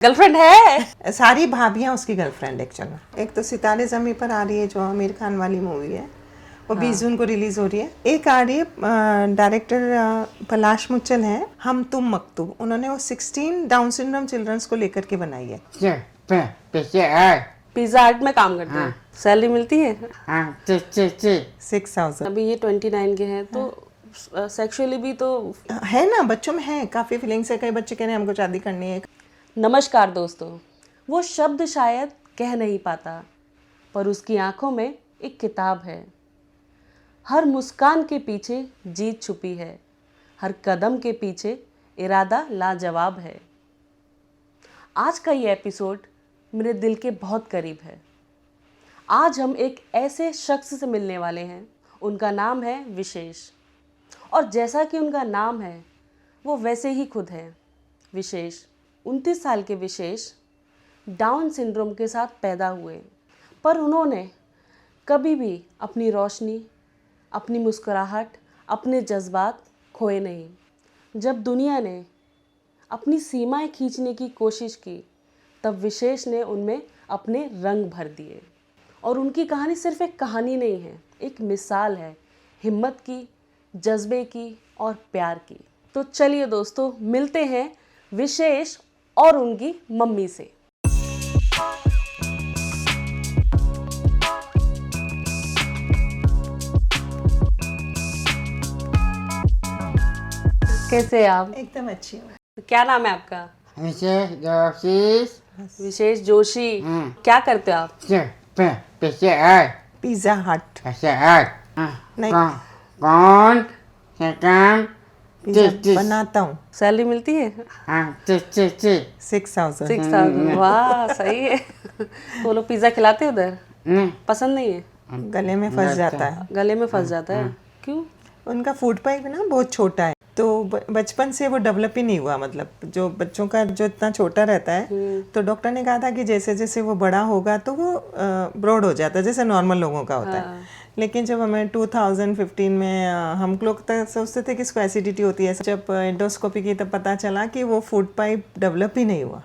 Girlfriend है। सारी भाभियां उसकी गर्लफ्रेंड एक्चुअली। एक तो सितारे ज़मीं पर आ रही है जो आमिर खान वाली मूवी है, वो 20 जून को रिलीज हो रही है। एक आ रही है, डायरेक्टर पलाश मुचल है, हम तुम मकतूब। उन्होंने वो 16 डाउन सिंड्रोम चिल्ड्रंस को लेकर के बनाई है। पिज्जा हट में काम करते हैं, सैलरी मिलती है 6000 अभी ये 29 के हैं, तो सेक्सुअली भी तो है ना, बच्चों में है काफ़ी फीलिंग्स है। कई बच्चे कह रहे हैं हमको शादी करनी है। नमस्कार दोस्तों, वो शब्द शायद कह नहीं पाता, पर उसकी आंखों में एक किताब है। हर मुस्कान के पीछे जीत छुपी है, हर कदम के पीछे इरादा लाजवाब है। आज का ये एपिसोड मेरे दिल के बहुत करीब है। आज हम एक ऐसे शख्स से मिलने वाले हैं, उनका नाम है विशेष। और जैसा कि उनका नाम है, वो वैसे ही खुद है, विशेष। 29 साल के विशेष डाउन सिंड्रोम के साथ पैदा हुए, पर उन्होंने कभी भी अपनी रोशनी, अपनी मुस्कुराहट, अपने जज्बात खोए नहीं। जब दुनिया ने अपनी सीमाएं खींचने की कोशिश की, तब विशेष ने उनमें अपने रंग भर दिए। और उनकी कहानी सिर्फ एक कहानी नहीं है, एक मिसाल है हिम्मत की, जज्बे की और प्यार की। तो चलिए दोस्तों, मिलते हैं विशेष और उनकी मम्मी से। कैसे आप? एकदम अच्छी हूँ। क्या नाम है आपका? विशेष जोशी। क्या करते हो आप? पिज्जा हट नहीं, कौन क्या काम पिज्जा बनाता हूँ। सैलरी मिलती है 6000। 6000। वाह, सही है। तो वो लोग पिज्जा खिलाते हैं उधर? पसंद नहीं है? गले में फंस जाता है। गले में फंस जाता है, क्यों? उनका फूड पाइप ना बहुत छोटा है, तो बचपन से वो डेवलप ही नहीं हुआ। मतलब जो बच्चों का जो इतना छोटा रहता है, तो डॉक्टर ने कहा था कि जैसे जैसे वो बड़ा होगा तो वो ब्रॉड हो जाता है, जैसे नॉर्मल लोगों का होता है। लेकिन जब हमें 2015 में हम लोग तक सोचते थे कि इसको एसिडिटी होती है, जब एंडोस्कोपी की तब पता चला कि वो फूड पाइप डेवलप ही नहीं हुआ।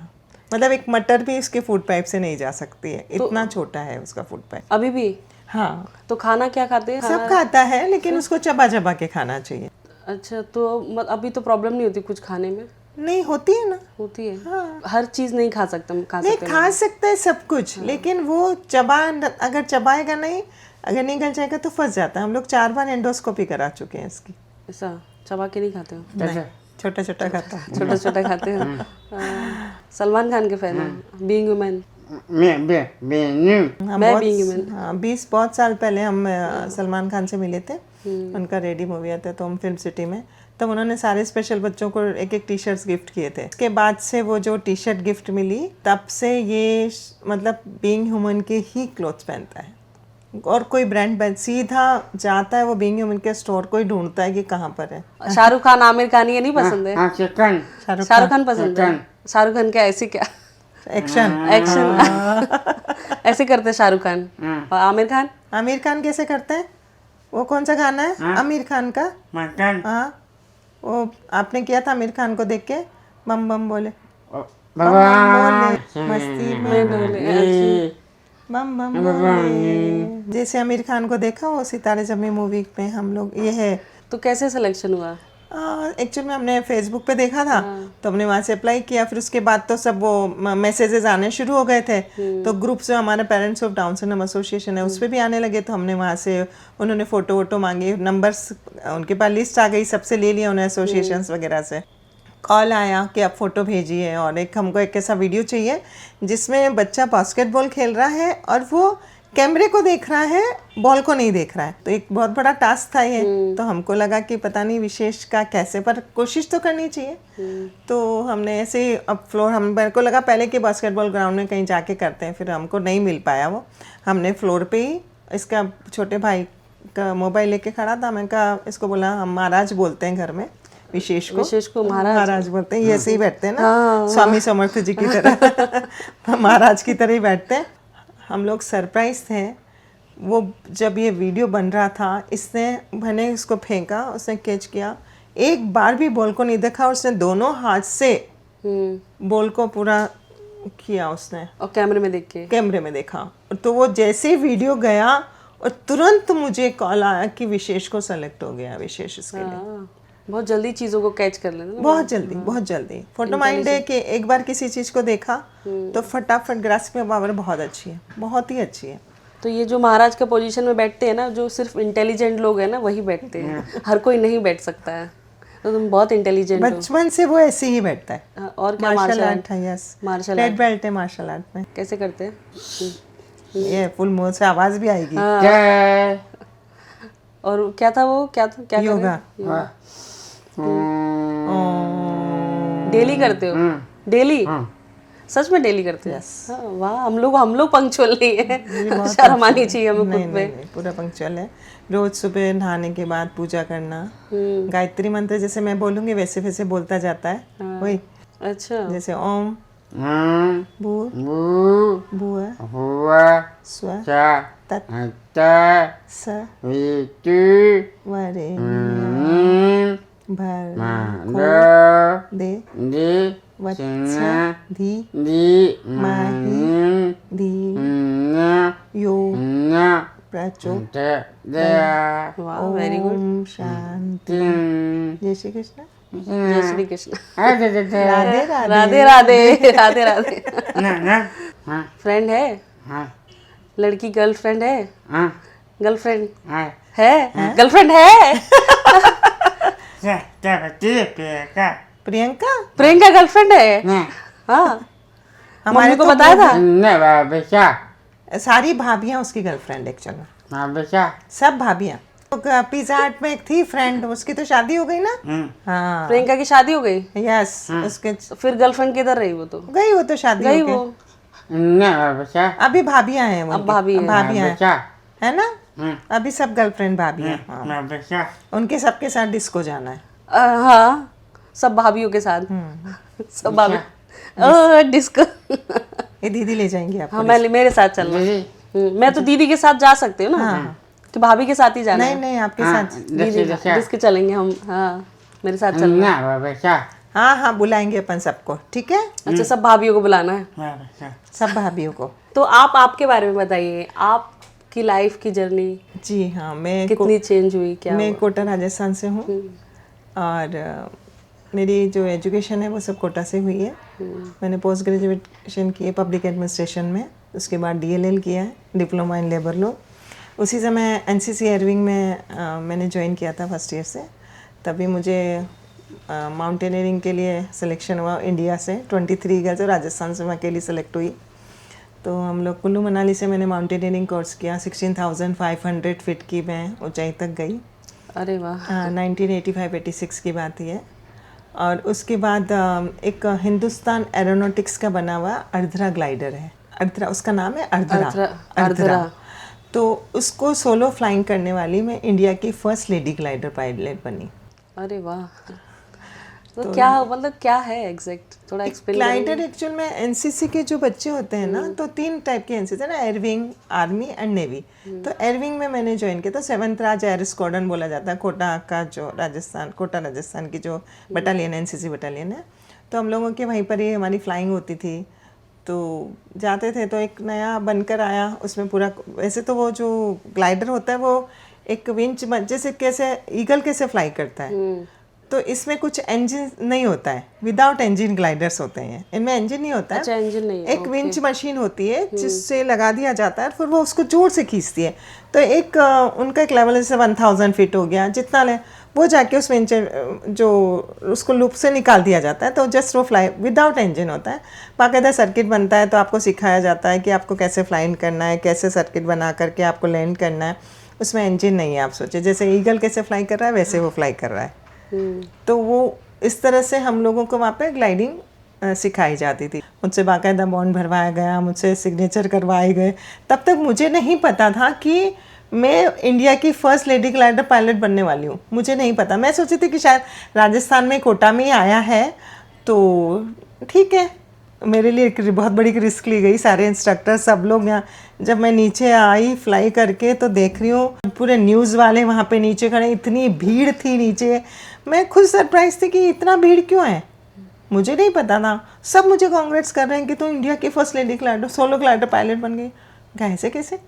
मतलब एक मटर भी इसके फूड पाइप से नहीं जा सकती है, इतना छोटा है उसका फूड पाइप अभी भी? हाँ। तो खाना क्या खाते हैं? सब खाता है, लेकिन उसको चबा चबा के खाना चाहिए। अच्छा, तो अभी तो प्रॉब्लम नहीं होती कुछ खाने में? नहीं होती है ना। होती है। हाँ। हर चीज नहीं खा सकते नहीं, खा सकता है सब कुछ, लेकिन वो अगर चबाएगा नहीं, अगर निकल जाएगा तो फंस जाता है। हम लोग 4 बार एंडोस्कोपी करा चुके हैं इसकी। ऐसा चबा के नहीं खाते हो? नहीं, छोटा छोटा खाता है। छोटा छोटा खाते हो। सलमान खान के फैन हैं, बीइंग ह्यूमन। मैं बीइंग ह्यूमन। हाँ, 20 बहुत साल पहले हम सलमान खान से मिले थे। उनका रेडी मूवी आता है तो हम फिल्म सिटी में, तब उन्होंने सारे स्पेशल बच्चों को एक एक टी शर्ट्स गिफ्ट किए थे। उसके बाद से वो जो टी शर्ट गिफ्ट मिली, तब से ये मतलब बीइंग ह्यूमन के ही क्लोथ्स पहनता है, और कोई ब्रांड सीधा जाता है वो बीइंग ह्यूमन के स्टोर को ही ढूंढता है कि कहाँ पर है। शाहरुख खान, आमिर खान ये नहीं पसंद है? शाहरुख खान पसंद है। शाहरुख खान क्या ऐसी क्या एक्शन ऐसे करते हैं शाहरुख खान। और आमिर खान कैसे करते हैं? वो कौन सा गाना है आमिर खान का? हाँ, वो आपने किया था आमिर खान को देख के, बम बम बोले, बम बम बोले मस्ती में डोले, बम बम बोले। जैसे आमिर खान को देखा वो सितारे ज़मीं मूवी में हम लोग ये है। तो कैसे सिलेक्शन हुआ? एक्चुअली में हमने फेसबुक पे देखा था, तो हमने वहाँ से अप्लाई किया। फिर उसके बाद तो सब वो मैसेजेस आने शुरू हो गए थे, तो ग्रुप से हमारे parents of down syndrome association है, उस पर भी आने लगे। तो हमने वहाँ से, उन्होंने फ़ोटो वोटो मांगे, नंबर्स उनके पास लिस्ट आ गई, सबसे ले लिया उन्हें, एसोसिएशंस वगैरह से कॉल आया कि आप फ़ोटो भेजिए, और हमको एक ऐसा वीडियो चाहिए जिसमें बच्चा बास्केटबॉल खेल रहा है और वो कैमरे को देख रहा है, बॉल को नहीं देख रहा है। तो एक बहुत बड़ा टास्क था ये। तो हमको लगा कि पता नहीं विशेष का कैसे, पर कोशिश तो करनी चाहिए। तो हमने ऐसे ही अब मेरे को लगा पहले कि बास्केटबॉल ग्राउंड में कहीं जाके करते हैं, फिर हमको नहीं मिल पाया वो। हमने फ्लोर पे ही, इसका छोटे भाई का मोबाइल लेके खड़ा था, मैंने कहा इसको बोला, हम महाराज बोलते हैं घर में विशेष को महाराज बोलते हैं, ये ऐसे ही बैठते हैं ना, स्वामी समर्थ जी की तरह महाराज की तरह ही बैठते हैं। हम लोग सरप्राइज थे। वो जब ये वीडियो बन रहा था, मैंने इसको फेंका, उसने कैच किया, एक बार भी बॉल को नहीं देखा, उसने दोनों हाथ से बॉल को पूरा किया उसने, और कैमरे में देख के? कैमरे में देखा। तो वो जैसे ही वीडियो गया और तुरंत मुझे कॉल आया कि विशेष को सेलेक्ट हो गया, विशेष इसके लिए। हाँ, बहुत जल्दी चीजों को कैच कर लेना ना। बहुत जल्दी, बहुत जल्दी। फोटो माइंड है कि एक बार किसी चीज को देखा तो फटाफट ग्रास्पिंग पावर बहुत अच्छी है, बहुत ही अच्छी है। तो ये जो महाराज के पोजीशन में बैठते हैं ना, जो सिर्फ इंटेलिजेंट लोग हैं ना वही बैठते हैं, हर कोई नहीं बैठ सकता है। तो तुम बहुत इंटेलिजेंट हो। बचपन से वो ऐसे ही बैठता है। हाँ, और क्या? मार्शल आर्ट है, यस, मार्शल रेड बेल्ट है मार्शल आर्ट में। कैसे करते हैं? ये फुल मुंह से आवाज भी आएगी। जय और क्या था वो, क्या था, क्या योगा। डेली करते हो? डेली? सच में डेली करते हो? हाँ, वाह, हम लोग पंक्चुअल नहीं है, शर्म आनी चाहिए हमें नहीं खुद पे। नहीं, पूरा पंक्चुअल है। रोज सुबह नहाने के बाद पूजा करना, गायत्री मंत्र जैसे मैं बोलूंगी वैसे वैसे बोलता जाता है, वही अच्छा। जैसे ओम भू बू भू हुआ स्व चा तत् त स वितु वरे भर मांडो दे दि वत्स धी दि माहि धी न यो न प्रचो ते दया वाह, वेरी गुड। ओम शांति। तिन जय श्री कृष्ण। जय श्री कृष्ण। अरे दे राधे राधे राधे। राधे राधे राधे। ना ना हाँ फ्रेंड है? हाँ लड़की गर्लफ्रेंड है? हाँ गर्लफ्रेंड हाँ है? गर्लफ्रेंड है? क्या बच्ची प्रियंका प्रियंका प्रियंका गर्लफ्रेंड है? ना हाँ, हमारे मम्मी को तो बताया था? न बाबा सारी भाभियां उसकी गर्लफ्रेंड एक्चुअल में, बाबा सब भाभियां। तो पिज्जा हट में एक थी फ्रेंड, उसकी तो शादी हो गई ना। हाँ प्रियंका की शादी हो गई? यस, उसके तो फिर गर्लफ्रेंड किधर रही वो? तो गई वो तो शादी गई हो वो। गई। न बाबा अभी भाभियां हैं वो, अब भाभी है। भाभियां हैं, बाबा है ना। अभी सब गर्लफ्रेंड भाभियां। हाँ, बाबा उनके सबके साथ डिस्को जाना है। हाँ, सब भाभीियों के साथ। सब भाभी डिस्को। ये दीदी ले जाएंगी आपको। हाँ, मेरे साथ चलना। मैं तो दीदी के साथ जा सकती हूँ ना, कि भाभी के साथ ही जाना नहीं है? नहीं, आपके साथ। दीदी डिस्को चलेंगे हम। हाँ, मेरे साथ चलना। न बाबा हाँ हाँ, बुलाएंगे अपन सबको, ठीक है। अच्छा, सब भाभीियों को बुलाना है? बाबा सब भाभियों को। तो आप आपके बारे में बताइए, आपकी लाइफ की जर्नी जी हाँ, मैं कितनी चेंज हुई, क्या मैं हुआ? कोटा राजस्थान से हूँ और मेरी जो एजुकेशन है वो सब कोटा से हुई है। मैंने पोस्ट ग्रेजुएशन की है पब्लिक एडमिनिस्ट्रेशन में, उसके बाद DLL किया है, डिप्लोमा इन लेबर लॉ। उसी समय NCC एयरविंग में मैंने ज्वाइन किया था फर्स्ट ईयर से। तभी मुझे माउंटेनियरिंग के लिए सिलेक्शन हुआ इंडिया से। 23 गर्ल्स और राजस्थान से मैं अकेली सेलेक्ट हुई। तो हम लोग कुल्लू मनाली से मैंने माउंटेनियरिंग कोर्स किया। 16,500 फीट की मैं ऊंचाई तक गई। अरे वाह। 1985-86 की बात ही है। और उसके बाद एक हिंदुस्तान एरोनॉटिक्स का बना हुआ अर्धरा ग्लाइडर है, अर्धरा उसका नाम है, अर्धरा। तो उसको सोलो फ्लाइंग करने वाली मैं इंडिया की फर्स्ट लेडी ग्लाइडर पायलट बनी। अरे वाह। तो क्या मतलब क्या है एग्जैक्ट, थोड़ा एक्सप्लेन ग्लाइडर एक्चुअल में NCC के जो बच्चे होते हैं ना, तो 3 टाइप के NCC है ना, एयरविंग, आर्मी एंड नेवी। तो एयरविंग में मैंने ज्वाइन किया, तो 7th राज एयर स्क्वाड्रन बोला जाता है, कोटा का जो कोटा राजस्थान की जो बटालियन NCC बटालियन है। तो हम लोगों के वहीं पर ही हमारी फ्लाइंग होती थी। तो जाते थे, तो एक नया बनकर आया उसमें पूरा। वैसे तो वो जो ग्लाइडर होता है वो एक विंच जैसे कैसे ईगल कैसे फ्लाई करता है, तो इसमें कुछ इंजन नहीं होता है, विदाउट इंजन ग्लाइडर्स होते हैं। इनमें इंजन नहीं होता है। अच्छा, इंजन नहीं है। एक विंच मशीन होती है जिससे लगा दिया जाता है, फिर वो उसको जोर से खींचती है। तो एक उनका एक लेवल जैसे 1000 फीट हो गया, जितना ले वो जाके उस विंच जो उसको लूप से निकाल दिया जाता है। तो जस्ट वो फ्लाई विदाउट इंजन होता है। बाकायदा सर्किट बनता है, तो आपको सिखाया जाता है कि आपको कैसे फ्लाइंग करना है, कैसे सर्किट बना करके आपको लैंड करना है। उसमें इंजन नहीं है। आप सोचिए जैसे ईगल कैसे फ्लाई कर रहा है वैसे वो फ्लाई कर रहा है। तो वो इस तरह से हम लोगों को वहाँ पे ग्लाइडिंग सिखाई जाती थी। मुझसे बाकायदा बॉन्ड भरवाया गया, मुझसे सिग्नेचर करवाए गए। तब तक मुझे नहीं पता था कि मैं इंडिया की फर्स्ट लेडी ग्लाइडर पायलट बनने वाली हूँ। मुझे नहीं पता। मैं सोची थी कि शायद राजस्थान में कोटा में ही आया है तो ठीक है। मेरे लिए एक बहुत बड़ी रिस्क ली गई। सारे इंस्ट्रक्टर सब लोग यहाँ, जब मैं नीचे आई फ्लाई करके तो देख रही हूँ पूरे न्यूज़ वाले वहाँ पे नीचे खड़े, इतनी भीड़ थी नीचे। मैं खुद सरप्राइज थी कि इतना भीड़ क्यों है। मुझे नहीं पता था, सब मुझे कांग्रेट्स कर रहे हैं कि तू इंडिया की first lady glider, solo glider pilot बन गई। कैसे कैसे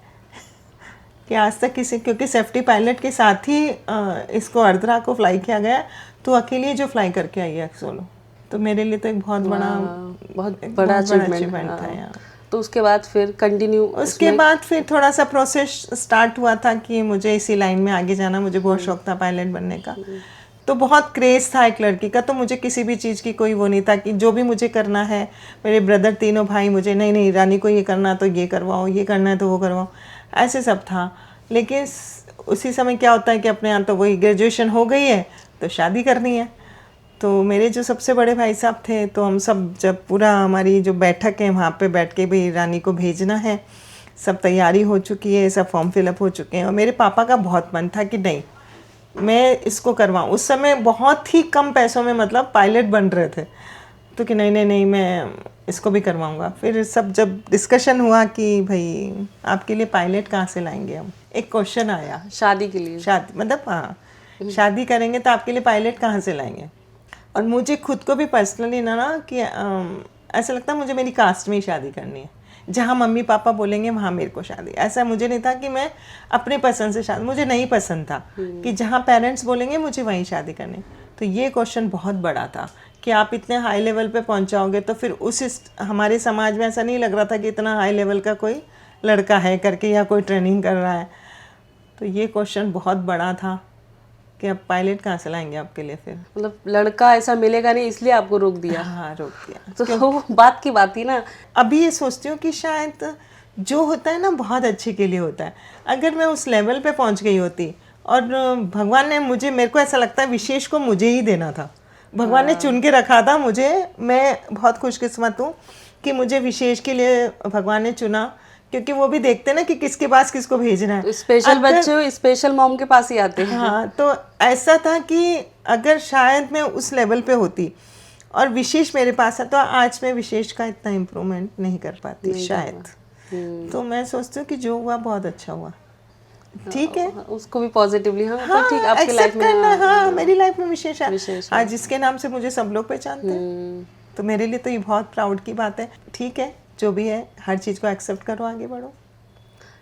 कि आज तक किसी, क्योंकि सेफ्टी पायलट के साथ ही इसको अर्धरा को फ्लाई किया गया, तो अकेले जो फ्लाई करके आई है सोलो। तो मेरे लिए तो एक बहुत बड़ा अचीवमेंट था यार। तो उसके बाद फिर कंटिन्यू, उसके बाद फिर थोड़ा सा प्रोसेस स्टार्ट हुआ था कि मुझे इसी लाइन में आगे जाना, मुझे बहुत शौक था पायलट बनने का। तो बहुत क्रेज था एक लड़की का, तो मुझे किसी भी चीज़ की कोई वो नहीं था कि जो भी मुझे करना है, मेरे ब्रदर तीनों भाई मुझे नहीं नहीं रानी को ये करना तो ये करवाओ, ये करना है तो वो करवाओ, ऐसे सब था। लेकिन उसी समय क्या होता है कि अपने यहाँ तो वही ग्रेजुएशन हो गई है तो शादी करनी है। तो मेरे जो सबसे बड़े भाई साहब थे, तो हम सब जब पूरा हमारी जो बैठक है वहाँ पे बैठ के भाई रानी को भेजना है, सब तैयारी हो चुकी है, सब फॉर्म फिलअप हो चुके हैं, और मेरे पापा का बहुत मन था कि नहीं मैं इसको करवाऊँ। उस समय बहुत ही कम पैसों में मतलब पायलट बन रहे थे, तो कि नहीं नहीं नहीं मैं इसको भी करवाऊँगा। फिर सब जब डिस्कशन हुआ कि भाई आपके लिए पायलट कहाँ से लाएंगे हम, एक क्वेश्चन आया शादी के लिए, शादी मतलब हाँ शादी करेंगे तो आपके लिए पायलट कहाँ से लाएंगे। और मुझे खुद को भी पर्सनली ना कि ऐसा लगता मुझे मेरी कास्ट में ही शादी करनी है, जहाँ मम्मी पापा बोलेंगे वहाँ मेरे को शादी। ऐसा मुझे नहीं था कि मैं अपने पसंद से शादी, मुझे नहीं पसंद था कि जहाँ पेरेंट्स बोलेंगे मुझे वहीं शादी करनी। तो ये क्वेश्चन बहुत बड़ा था कि आप इतने हाई लेवल पे पहुँचाओगे, तो फिर हमारे समाज में ऐसा नहीं लग रहा था कि इतना हाई लेवल का कोई लड़का है करके या कोई ट्रेनिंग कर रहा है। तो ये क्वेश्चन बहुत बड़ा था कि अब पायलट कहाँ से लाएंगे आपके लिए। फिर मतलब लड़का ऐसा मिलेगा नहीं इसलिए आपको रोक दिया। हाँ रोक दिया। तो वो बात की बात थी ना। अभी ये सोचती हूँ कि शायद जो होता है ना बहुत अच्छे के लिए होता है। अगर मैं उस लेवल पे पहुँच गई होती, और भगवान ने मुझे, मेरे को ऐसा लगता है विशेष को मुझे ही देना था, भगवान ने चुन के रखा था मुझे। मैं बहुत खुशकिस्मत हूँ कि मुझे विशेष के लिए भगवान ने चुना, क्योंकि वो भी देखते ना कि किसके पास किसको भेजना है। तो स्पेशल बच्चे स्पेशल मॉम के पास ही आते हैं। हाँ, तो ऐसा था कि अगर शायद मैं उस लेवल पे होती और विशेष मेरे पास है, तो आज मैं विशेष का इतना इम्प्रूवमेंट नहीं कर पाती शायद। तो मैं सोचती हूँ कि जो हुआ बहुत अच्छा हुआ। ठीक है, उसको भी पॉजिटिवली हाँ, हाँ तो ठीक आपकी लाइफ में करना, हाँ मेरी लाइफ में विशेष है। विशेष आज जिसके नाम से मुझे सब लोग पहचानते हैं, तो मेरे लिए तो ये बहुत प्राउड की बात है। ठीक है, जो भी है हर चीज़ को एक्सेप्ट करो, आगे बढ़ो।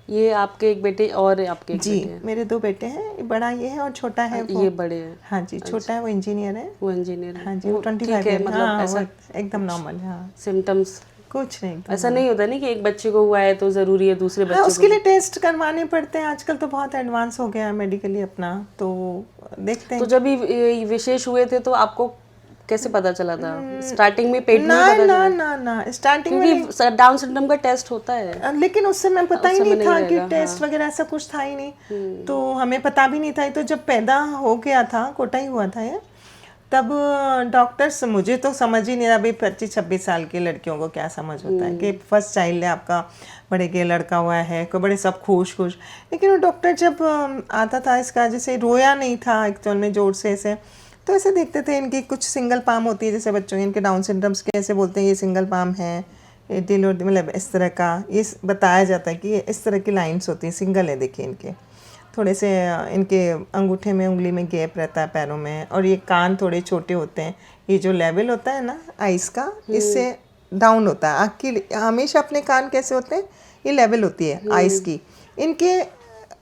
ये आपके एक बेटे और आपके एक जी बेटे हैं? मेरे 2 बेटे हैं, बड़ा ये है और छोटा है वो। ये बड़े हैं? हाँ जी, छोटा है वो इंजीनियर है। वो इंजीनियर है? हाँ जी, वो 25 ठीक है, है। मतलब हाँ, ऐसा वो एकदम नॉर्मल है। हाँ, सिम्टम्स कुछ नहीं एकदम ऐसा नहीं होता नहीं कि एक बच्चे को हुआ है तो जरूरी है दूसरे बच्चे हाँ, को। उसके लिए टेस्ट करवाने पड़ते हैं। आजकल तो बहुत एडवांस हो गया है मेडिकली अपना, तो देखते हैं। तो जब ये विशेष हुए थे तो आपको कैसे पता चला था? स्टार्टिंग में पेट में ना पता ना चला? ना ना स्टार्टिंग में क्योंकि डाउन सिंड्रोम का टेस्ट होता है, लेकिन उस समय पता ही नहीं था कि रहेगा, टेस्ट वगैरह ऐसा कुछ था ही नहीं। तो हमें पता भी नहीं था। तो जब पैदा हो गया था, कोटा ही हुआ था ये, तब डॉक्टर्स, मुझे तो समझ ही नहीं रहा। अभी 25-26 साल की लड़कियों को क्या समझ होता है कि फर्स्ट चाइल्ड है आपका, बड़े के लड़का हुआ है, कोई बड़े सब खुश। लेकिन वो डॉक्टर जब आता था, इसका जैसे रोया नहीं था एक्चुअल में जोर से ऐसे, तो ऐसे देखते थे। इनकी कुछ सिंगल पाम होती है, जैसे बच्चों इनके डाउन सिंड्रोम्स के ऐसे बोलते हैं ये सिंगल पाम है, ये दिल, मतलब इस तरह का ये बताया जाता है कि ये इस तरह की लाइंस होती हैं, सिंगल है। देखिए इनके थोड़े से इनके अंगूठे में, उंगली में गैप रहता है पैरों में, और ये कान थोड़े छोटे होते हैं। ये जो लेवल होता है ना आइस का, इससे डाउन होता है। आँख की हमेशा अपने कान कैसे होते हैं, ये लेवल होती है आइस की, इनके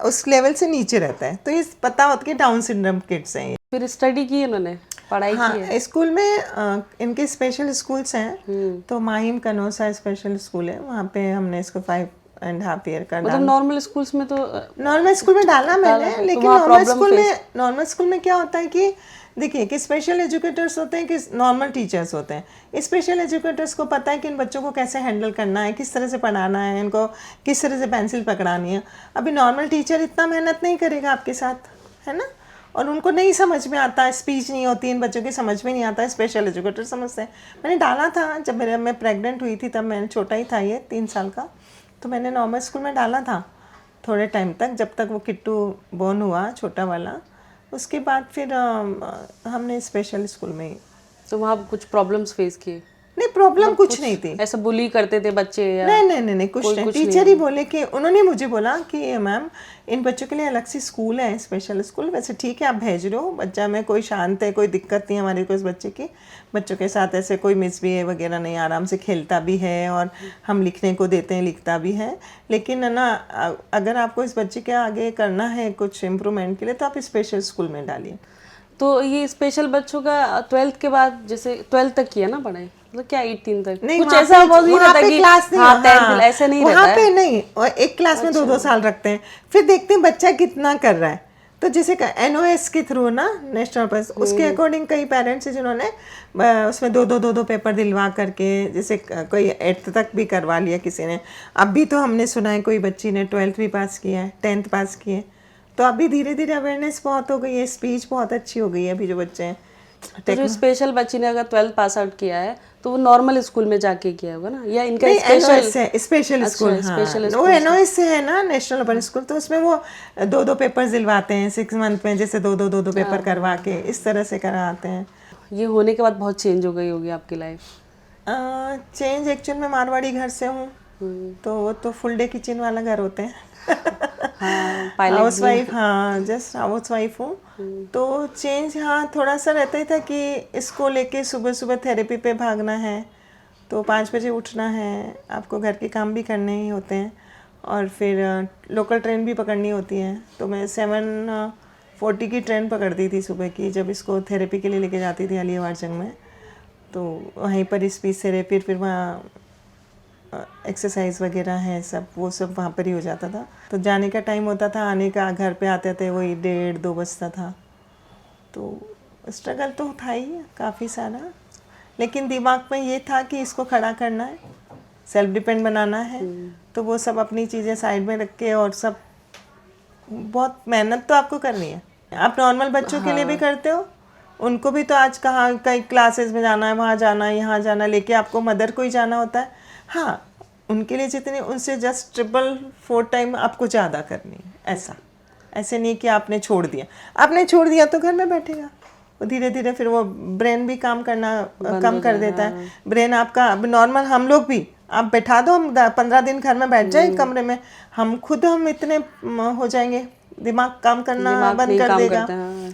उस लेवल से नीचे रहता है। तो ये पता होता है कि डाउन सिंड्रोम किड्स हैं। फिर स्टडी की उन्होंने, पढ़ाई हाँ, की है? स्कूल में इनके स्पेशल स्कूल्स हैं। तो माहिम कनौसा स्पेशल स्कूल है, वहाँ पे हमने इसको 5.5 ईयर का मतलब नॉर्मल स्कूल्स में तो नॉर्मल स्कूल में डाला मैंने। लेकिन नॉर्मल स्कूल में क्या होता है कि देखिए कि स्पेशल एजुकेटर्स होते हैं कि नॉर्मल टीचर्स होते हैं। स्पेशल एजुकेटर्स को पता है कि इन बच्चों को कैसे हैंडल करना है, किस तरह से पढ़ाना है, इनको किस तरह से पेंसिल पकड़ानी है। अभी नॉर्मल टीचर इतना मेहनत नहीं करेगा आपके साथ, है ना, और उनको नहीं समझ में आता, स्पीच नहीं होती इन बच्चों की, समझ में नहीं आता। स्पेशल एजुकेटर समझते हैं। मैंने डाला था जब मैं प्रेग्नेंट हुई थी, तब मैंने, छोटा ही था ये 3 साल का, तो मैंने नॉर्मल स्कूल में डाला था थोड़े टाइम तक, जब तक वो किट्टू बोर्न हुआ छोटा वाला। उसके बाद फिर हमने स्पेशल स्कूल में ही। तो वहाँ कुछ प्रॉब्लम्स फेस किए? नहीं प्रॉब्लम कुछ नहीं थी। ऐसा बुली करते थे बच्चे या नहीं कुछ नहीं। टीचर ही बोले कि उन्होंने मुझे बोला कि मैम इन बच्चों के लिए अलग से स्कूल है, स्पेशल स्कूल, वैसे ठीक है आप भेज रहे हो, बच्चा में कोई शांत है, कोई दिक्कत नहीं हमारे को इस बच्चे की, बच्चों के साथ ऐसे कोई मिसबिहेव वगैरह नहीं, आराम से खेलता भी है और हम लिखने को देते हैं, लिखता भी है। लेकिन ना अगर आपको इस बच्चे के आगे करना है कुछ इम्प्रूवमेंट के लिए तो आप स्पेशल स्कूल में डालिए। तो ये स्पेशल बच्चों का 12th के बाद, जैसे 12th तक किया ना पढ़ाई, मतलब क्या 18 तक नहीं, कुछ वहाँ ऐसा पे- बहुत नहीं वहाँ रहता पे कि क्लास नहीं, हाँ 10th हाँ, ऐसे नहीं रहता वहाँ है। पे नहीं, और एक क्लास में 2-2 साल रखते हैं, फिर देखते हैं बच्चा कितना कर रहा है। तो जैसे NOS के थ्रू ना, नेशनल पर्स, उसके अकॉर्डिंग कई पेरेंट्स हैं जिन्होंने उसमें 2-2 पेपर दिलवा करके, जैसे कोई 8th तक भी करवा लिया किसी ने। अभी तो हमने सुना है कोई बच्ची ने 12th भी पास किया है, 10th पास किए, तो अभी धीरे धीरे अवेयरनेस बहुत हो गई है, स्पीच बहुत अच्छी हो गई है अभी जो बच्चे हैं। तो जो स्पेशल बच्ची ने अगर 12th पास आउट किया है तो वो नॉर्मल स्कूल में जाके किया होगा ना, या इनका नहीं, स्पेशल NOS है, स्पेशल स्कूल, हाँ, स्पेशल वो NOS से है ना, नेशनल ओपन स्कूल, तो उसमें वो 2-2 पेपर दिलवाते हैं 6 मंथ में, जैसे 2-2 पेपर करवा के इस तरह से कराते हैं। ये होने के बाद बहुत चेंज हो गई होगी आपकी लाइफ? चेंज एक्चुअल में मारवाड़ी घर से हूँ, तो वो तो फुल डे किचन वाला घर होते हैं। हाँ, हाउस वाइफ, हाँ जस्ट हाउस वाइफ हूँ, तो चेंज हाँ थोड़ा सा रहता ही था कि इसको लेके सुबह सुबह थेरेपी पे भागना है, तो 5 बजे उठना है, आपको घर के काम भी करने ही होते हैं, और फिर लोकल ट्रेन भी पकड़नी होती है। तो मैं 7:40 की ट्रेन पकड़ती थी सुबह की, जब इसको थेरेपी के लिए लेके जाती थी अलीवार जंग में, तो वहीं पर स्पीच थेरेपी, फिर वहाँ एक्सरसाइज वगैरह है सब, वो सब वहाँ पर ही हो जाता था। तो जाने का टाइम होता था, आने का घर पे आते थे वही 1:30-2 बजता था। तो स्ट्रगल तो था ही काफ़ी सारा, लेकिन दिमाग में ये था कि इसको खड़ा करना है, सेल्फ डिपेंड बनाना है। तो वो सब अपनी चीज़ें साइड में रख के, और सब बहुत मेहनत तो आपको करनी है। आप नॉर्मल बच्चों के लिए भी करते हो, उनको भी तो आज कहाँ कई क्लासेस में जाना है, वहाँ जाना है, यहाँ जाना, लेके आपको मदर को ही जाना होता है। हाँ, उनके लिए जितने, उनसे जस्ट 4 टाइम आपको ज़्यादा करनी है। ऐसे नहीं कि आपने छोड़ दिया तो घर में बैठेगा, वो धीरे धीरे फिर वो ब्रेन भी काम करना कम कर देता है। ब्रेन आपका, अब नॉर्मल हम लोग भी, आप बैठा दो, हम 15 दिन घर में बैठ जाए कमरे में, हम इतने हो जाएंगे, दिमाग काम करना बंद कर देगा।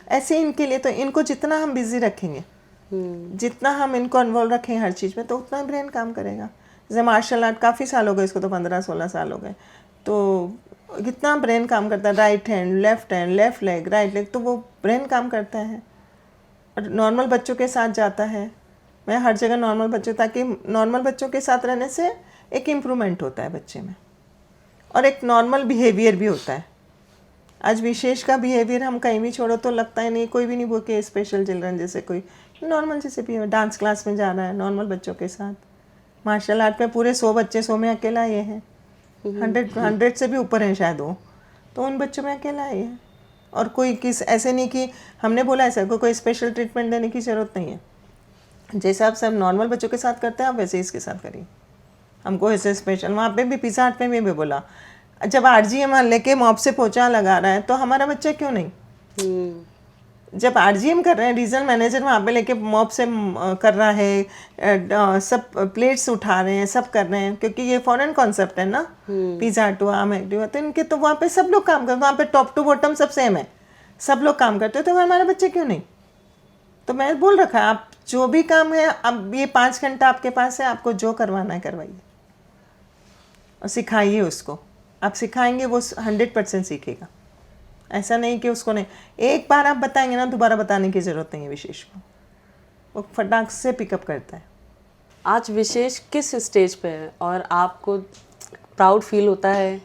ऐसे इनके लिए, तो इनको जितना हम बिजी रखेंगे, जितना हम इनको इन्वॉल्व रखेंगे हर चीज़ में, तो उतना ब्रेन काम करेगा। जैसे मार्शल आर्ट काफ़ी साल हो गए इसको, तो 15-16 साल हो गए, तो कितना ब्रेन काम करता है, right hand, left leg, right leg, तो वो ब्रेन काम करता है। और नॉर्मल बच्चों के साथ जाता है, मैं हर जगह नॉर्मल बच्चों, ताकि नॉर्मल बच्चों के साथ रहने से एक इम्प्रूवमेंट होता है बच्चे में, और एक नॉर्मल बिहेवियर भी होता है। आज विशेष का बिहेवियर हम कहीं भी छोड़ो तो लगता है नहीं, कोई भी नहीं बोल के स्पेशल चिल्ड्रन, जैसे कोई नॉर्मल जैसे भी डांस क्लास में जा रहा है नॉर्मल बच्चों के साथ। मार्शल आर्ट में पूरे 100 बच्चे, 100 में अकेला ये है, 100 से भी ऊपर है शायद वो, तो उन बच्चों में अकेला ये है। और कोई ऐसे नहीं कि हमने बोला ऐसा, कोई स्पेशल ट्रीटमेंट देने की ज़रूरत नहीं है। जैसे आप सब नॉर्मल बच्चों के साथ करते हैं, आप वैसे ही इसके साथ करिए, हमको ऐसे स्पेशल। वहाँ पे भी पिज़्ज़ा हट में भी बोला, जब RGM लेके मॉप से पोछा लगा रहा है, तो हमारा बच्चा क्यों नहीं? जब RGM कर रहे हैं, रीजनल मैनेजर वहाँ पे लेके मॉप से कर रहा है, सब प्लेट्स उठा रहे हैं, सब कर रहे हैं, क्योंकि ये फॉरेन कॉन्सेप्ट है ना, पिज़्ज़ा हट हुआ, मैकडी हुआ, तो इनके तो वहाँ पे सब लोग काम करते, वहाँ पे टॉप टू बॉटम सब सेम है, सब लोग काम करते, तो हमारे बच्चे क्यों नहीं? तो मैं बोल रखा है, आप जो भी काम है, अब ये 5 घंटा आपके पास है, आपको जो करवाना है करवाइए, और सिखाइए उसको। आप सिखाएंगे वो 100% सीखेगा। ऐसा नहीं कि उसको नहीं, एक बार आप बताएंगे ना, दोबारा बताने की ज़रूरत नहीं है विशेष को, वो फटाक से पिकअप करता है। आज विशेष किस स्टेज पे है और आपको प्राउड फील होता है?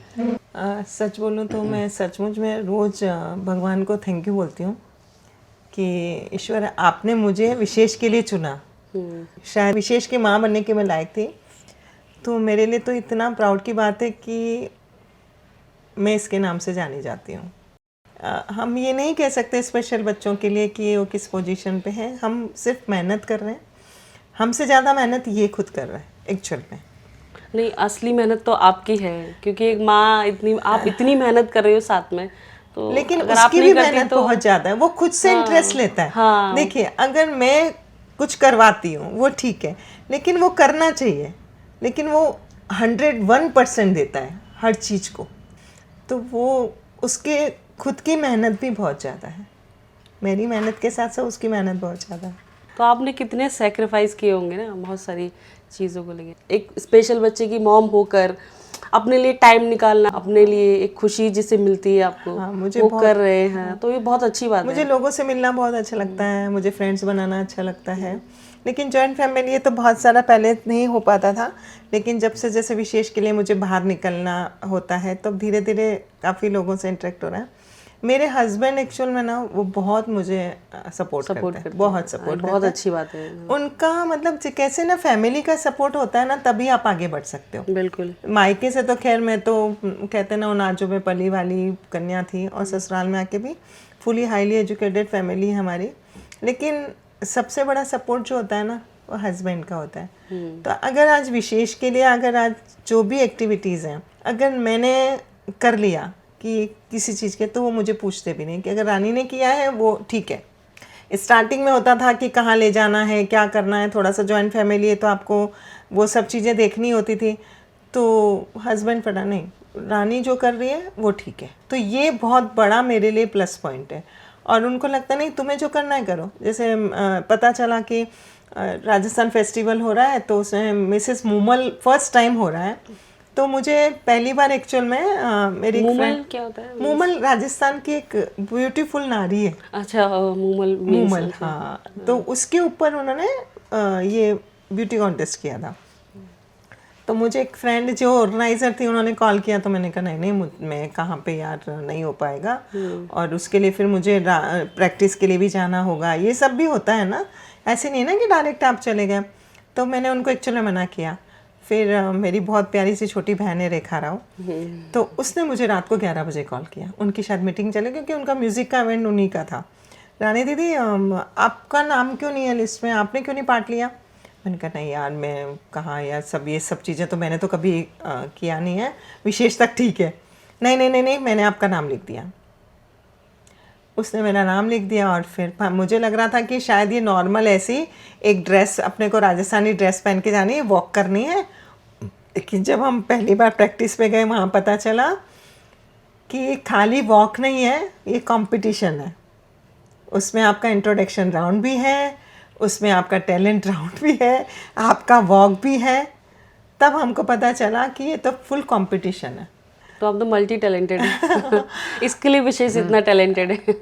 सच बोलूँ तो मैं सचमुच में रोज़ भगवान को थैंक यू बोलती हूँ कि ईश्वर आपने मुझे विशेष के लिए चुना। शायद विशेष की माँ बनने के मैं लायक थी, तो मेरे लिए तो इतना प्राउड की बात है कि मैं इसके नाम से जानी जाती हूँ। हम ये नहीं कह सकते स्पेशल बच्चों के लिए कि वो किस पोजीशन पे है, हम सिर्फ मेहनत कर रहे हैं, हमसे ज़्यादा मेहनत ये खुद कर रहे हैं एक्चुअल में। नहीं, असली मेहनत तो आपकी है, क्योंकि एक माँ आप इतनी मेहनत कर रही हो साथ में, तो लेकिन अगर आप उसकी नहीं भी करती मेहनत तो बहुत ज़्यादा है, वो खुद से इंटरेस्ट लेता है। हाँ। देखिए, अगर मैं कुछ करवाती हूँ वो ठीक है, लेकिन वो करना चाहिए, लेकिन वो 101% देता है हर चीज़ को, तो वो उसके खुद की मेहनत भी बहुत ज़्यादा है, मेरी मेहनत के साथ साथ उसकी मेहनत बहुत ज़्यादा है। तो आपने कितने सेक्रीफाइस किए होंगे ना बहुत सारी चीज़ों को लेके, एक स्पेशल बच्चे की मॉम होकर अपने लिए टाइम निकालना, अपने लिए एक खुशी जिसे मिलती है आपको, हाँ, मुझे वो बहुत- कर रहे हैं, तो ये बहुत अच्छी बात मुझे है। लोगों से मिलना बहुत अच्छा लगता है, मुझे फ्रेंड्स बनाना अच्छा लगता है, लेकिन जॉइंट फैमिली है तो बहुत सारा पहले नहीं हो पाता था, लेकिन जब से जैसे विशेष के लिए मुझे बाहर निकलना होता है तो धीरे धीरे काफ़ी लोगों से इंटरेक्ट हो रहा है। मेरे हस्बैंड एक्चुअल में ना वो बहुत मुझे सपोर्ट करते हैं, बहुत सपोर्ट बहुत करते हैं। अच्छी बात है। उनका मतलब कैसे ना फैमिली का सपोर्ट होता है ना, तभी आप आगे बढ़ सकते हो। बिल्कुल। मायके से तो खैर मैं तो कहते हैं ना नाजो में पली वाली कन्या थी, और ससुराल में आके भी फुली हाईली एजुकेटेड फैमिली है हमारी, लेकिन सबसे बड़ा सपोर्ट जो होता है ना वो हस्बैंड का होता है। तो अगर आज विशेष के लिए अगर आज जो भी एक्टिविटीज़ हैं अगर मैंने कर लिया कि किसी चीज़ के, तो वो मुझे पूछते भी नहीं कि अगर रानी ने किया है वो ठीक है। स्टार्टिंग में होता था कि कहाँ ले जाना है, क्या करना है, थोड़ा सा जॉइंट फैमिली है तो आपको वो सब चीज़ें देखनी होती थी, तो हस्बैंड पता नहीं रानी जो कर रही है वो ठीक है, तो ये बहुत बड़ा मेरे लिए प्लस पॉइंट है। और उनको लगता नहीं तुम्हें जो करना है करो। जैसे पता चला कि राजस्थान फेस्टिवल हो रहा है तो उसमें मिसेस मूमल फर्स्ट टाइम हो रहा है, तो मुझे पहली बार एक्चुअल में मेरी मूमल क्या होता है? मूमल राजस्थान की एक ब्यूटीफुल नारी है। अच्छा, मूमल मूमल, हाँ, तो उसके ऊपर उन्होंने ये ब्यूटी कॉन्टेस्ट किया था। तो मुझे एक फ्रेंड जो ऑर्गेनाइजर थी उन्होंने कॉल किया, तो मैंने कहा नहीं नहीं मैं कहाँ पे यार, नहीं हो पाएगा, और उसके लिए फिर मुझे प्रैक्टिस के लिए भी जाना होगा, ये सब भी होता है ना, ऐसे नहीं ना कि डायरेक्ट आप चले गए। तो मैंने उनको एक्चुअली मना किया। फिर मेरी बहुत प्यारी सी छोटी बहन है रेखा राव, तो उसने मुझे रात को 11 बजे कॉल किया, उनकी शायद मीटिंग चले क्योंकि उनका म्यूज़िक का इवेंट उन्हीं का था। रानी दीदी आपका नाम क्यों नहीं है लिस्ट में, आपने क्यों नहीं पार्ट लिया? मैंने कहा नहीं यार मैं कहाँ यार, ये सब चीज़ें तो मैंने तो कभी किया नहीं है, विशेष तक ठीक है। नहीं नहीं नहीं नहीं मैंने आपका नाम लिख दिया। उसने मेरा नाम लिख दिया, और फिर मुझे लग रहा था कि शायद ये नॉर्मल ऐसी एक ड्रेस, अपने को राजस्थानी ड्रेस पहन के जानी है, वॉक करनी है। लेकिन जब हम पहली बार प्रैक्टिस पे गए वहाँ पता चला कि ये खाली वॉक नहीं है, ये कंपटीशन है। उसमें आपका इंट्रोडक्शन राउंड भी है, उसमें आपका टैलेंट राउंड भी है, आपका वॉक भी है। तब हमको पता चला कि ये तो फुल कंपटीशन है। तो आप तो मल्टी टैलेंटेड है। इसके लिए विशेष इतना टैलेंटेड है,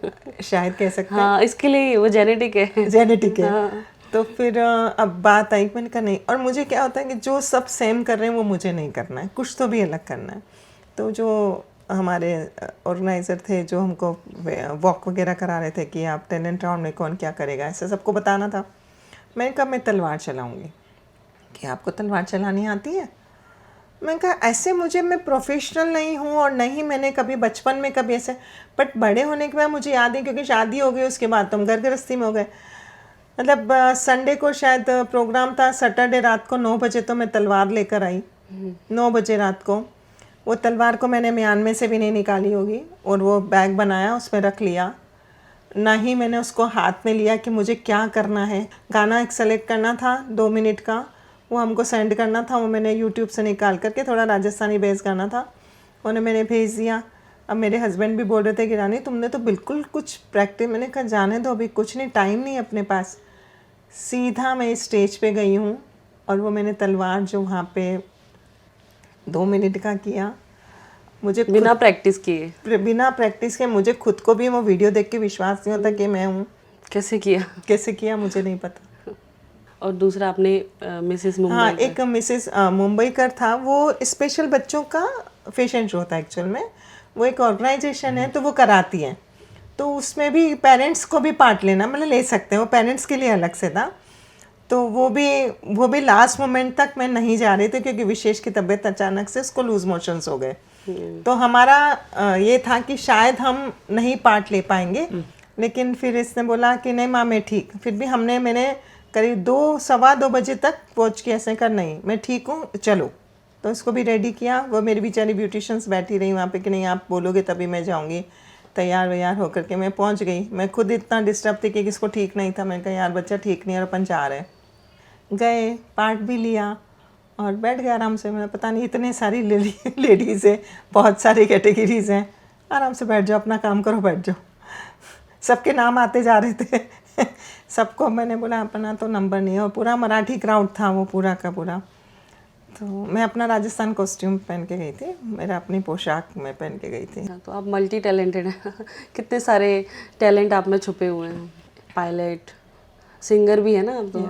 शायद कह सकते हैं। हाँ, इसके लिए वो जेनेटिक है। जेनेटिक है। तो फिर अब बात आई, मैंने कहा नहीं, और मुझे क्या होता है कि जो सब सेम कर रहे हैं वो मुझे नहीं करना है, कुछ तो भी अलग करना है। तो जो हमारे ऑर्गेनाइज़र थे जो हमको वॉक वगैरह करा रहे थे कि आप टैलेंट राउंड में कौन क्या करेगा, ऐसा सबको बताना था। मैंने कहा मैं तलवार चलाऊँगी। कि आपको तलवार चलानी आती है? मैंने कहा ऐसे मैं प्रोफेशनल नहीं हूँ, और नहीं मैंने कभी बचपन में कभी ऐसे, बट बड़े होने के बाद मुझे याद है क्योंकि शादी हो गई उसके बाद तो हम घर गृहस्थी में हो गए। मतलब संडे को शायद प्रोग्राम था, सैटरडे रात को 9 बजे तो मैं तलवार लेकर आई। 9 बजे रात को वो तलवार को मैंने म्यांमार से भी नहीं निकाली होगी, और वो बैग बनाया, उसमें रख लिया। ना ही मैंने उसको हाथ में लिया कि मुझे क्या करना है। गाना एक सेलेक्ट करना था 2 मिनट का, वो हमको सेंड करना था, वो मैंने यूट्यूब से निकाल करके, थोड़ा राजस्थानी बेस गाना था, उन्हें मैंने भेज दिया। अब मेरे हस्बैंड भी बोल रहे थे कि रानी तुमने तो बिल्कुल कुछ प्रैक्टिस, मैंने कहा जाने दो अभी कुछ नहीं, टाइम नहीं अपने पास। सीधा मैं स्टेज पे गई हूँ, और वो मैंने तलवार जो वहाँ पे 2 मिनट का किया, मुझे बिना प्रैक्टिस किए, बिना प्रैक्टिस के मुझे खुद को भी वो वीडियो देख के विश्वास नहीं होता कि मैं हूँ। कैसे किया? कैसे किया मुझे नहीं पता। और दूसरा आपने मिसेस मुंबई, हाँ, एक मिसेस मुंबईकर था, वो स्पेशल बच्चों का फैशन शो था एक्चुअल में, वो एक ऑर्गेनाइजेशन है तो वो कराती है, तो उसमें भी पेरेंट्स को भी पार्ट लेना, मतलब ले सकते हैं, वो पेरेंट्स के लिए अलग से था। तो वो भी लास्ट मोमेंट तक मैं नहीं जा रही थी क्योंकि विशेष की तबीयत अचानक से उसको लूज मोशंस हो गए। तो हमारा ये था कि शायद हम नहीं पार्ट ले पाएंगे, लेकिन फिर इसने बोला कि नहीं माँ मैं ठीक, फिर भी मैंने करीब 2-2:15 बजे तक पहुँच के ऐसे कर, नहीं मैं ठीक हूँ चलो। तो इसको भी रेडी किया, वो मेरी बेचारी ब्यूटिशियंस बैठी रही वहाँ पे कि नहीं आप बोलोगे तभी मैं जाऊँगी, तैयार वैयार होकर के मैं पहुंच गई। मैं खुद इतना डिस्टर्ब थी कि इसको ठीक नहीं था। मैंने कहा यार बच्चा ठीक नहीं है और अपन जा रहे हैं। गए, पार्ट भी लिया और बैठ गया आराम से। मैं पता नहीं इतने सारी लेडीज़ है, बहुत सारी कैटेगरीज हैं, आराम से बैठ जाओ, अपना काम करो, बैठ जाओ। सबके नाम आते जा रहे थे सबको मैंने बोला अपना तो नंबर नहीं है। और पूरा मराठी क्राउड था वो पूरा का पूरा। तो मैं अपना राजस्थान कॉस्ट्यूम पहन के गई थी, मेरा अपनी पोशाक मैं पहन के गई थी। तो आप मल्टी टैलेंटेड हैं कितने सारे टैलेंट आप में छुपे हुए हैं। पायलट, सिंगर भी है ना आप तो।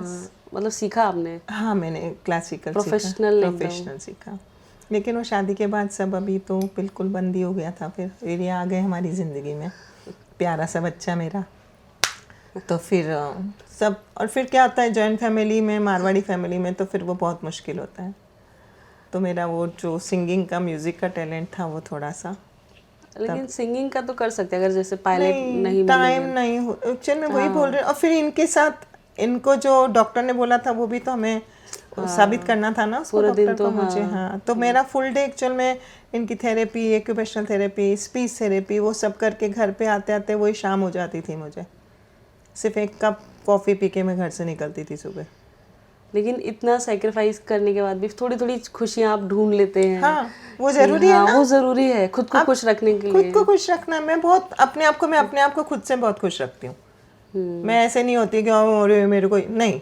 मतलब सीखा आपने? हाँ, मैंने क्लासिकल प्रोफेशनल सीखा। लेकिन वो शादी के बाद सब अभी तो बिल्कुल बंद ही हो गया था। फिर ये आ गए हमारी ज़िंदगी में, प्यारा सा बच्चा मेरा। तो फिर सब, और फिर क्या होता है जॉइंट फैमिली में, मारवाड़ी फैमिली में, तो फिर वो बहुत मुश्किल होता है। तो मेरा वो जो सिंगिंग का, म्यूज़िक का टैलेंट था वो थोड़ा सा, लेकिन सिंगिंग का तो कर सकते हैं अगर जैसे पायलट नहीं टाइम नहीं एक्चुअली मैं वही बोल रही हूँ। और फिर इनके साथ इनको जो डॉक्टर ने बोला था वो भी तो हमें साबित करना था ना उसको, डॉक्टर को मुझे। हाँ, तो मेरा फुल डे एक्चुअल में इनकी therapy, occupational therapy, speech therapy, वो सब करके घर पे आते आते वही शाम हो जाती थी मुझे। सिर्फ एक कप कॉफ़ी पी के मैं घर से निकलती थी सुबह। लेकिन इतना सेक्रीफाइस करने के बाद भी थोड़ी थोड़ी खुशियाँ आप ढूंढ लेते हैं। हाँ, वो ज़रूरी है ना, वो ज़रूरी है खुद को खुश रखने के लिए। खुद को खुश रखना। मैं बहुत अपने आप को खुद से बहुत खुश रखती हूँ। मैं ऐसे नहीं होती कि अरे मेरे को नहीं,